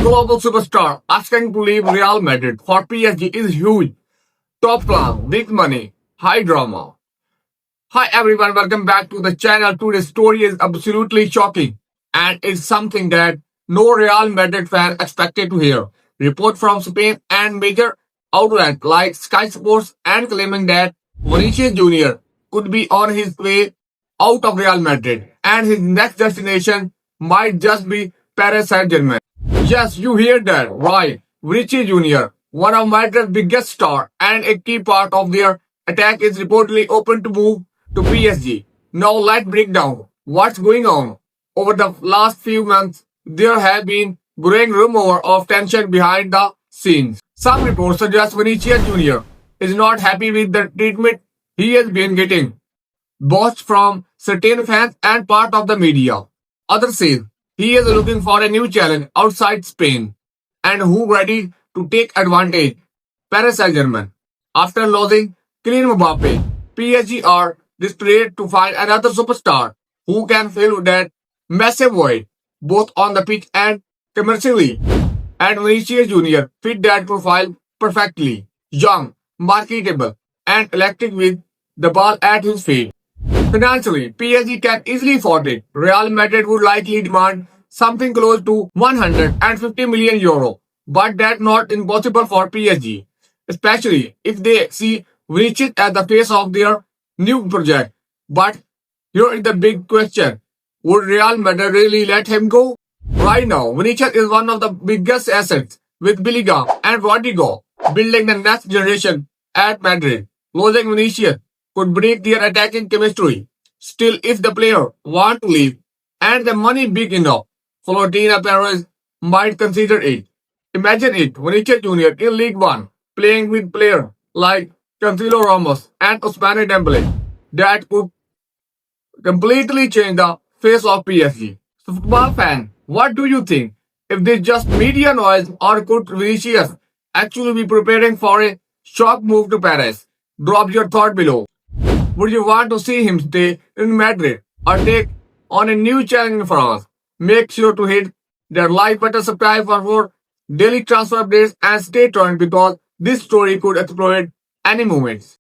global superstar asking to leave Real Madrid for PSG is huge. Top class, big money, high drama. Hi everyone, welcome back to the channel. Today's story is absolutely shocking and it's something that no Real Madrid fan expected to hear. Report from Spain and major outlets like Sky Sports and claiming that Vinicius Jr. could be on his way out of Real Madrid and his next destination might just be Paris Saint-Germain. Yes, you hear that right. Vinicius Jr., one of Madrid's biggest stars and a key part of their attack is reportedly open to move to PSG. Now let's break down what's going on. Over the last few months, there have been growing rumors of tension behind the scenes. Some reports suggest Vinicius Jr. is not happy with the treatment he has been getting, both from certain fans and part of the media. Others say he is looking for a new challenge outside Spain and who ready to take advantage. Paris Saint-Germain. After losing Kylian Mbappe, PSG are desperate to find another superstar who can fill that massive void, both on the pitch and commercially. And Vinicius Jr. fit that profile perfectly. Young, marketable, and electric with the ball at his feet. Financially, PSG can easily afford it. Real Madrid would likely demand something close to 150 million euro, but that's not impossible for PSG, especially if they see Vinicius as the face of their new project. But here is the big question. Would Real Madrid really let him go? Right now, Vinicius is one of the biggest assets with Bellingham and Rodrigo building the next generation at Madrid. Losing Vinicius could break their attacking chemistry. Still, if the player want to leave and the money big enough, Florentino Perez might consider it. Imagine it, Vinicius Jr. in League One, playing with players like Cancelo Ramos and Ousmane Dembele. That could completely change the face of PSG. So, football fan, what do you think? If this just media noise or could Vinicius actually be preparing for a shock move to Paris? Drop your thought below. Would you want to see him stay in Madrid or take on a new challenge in France? Make sure to hit that like button, subscribe for more daily transfer updates and stay tuned because this story could explode any moment.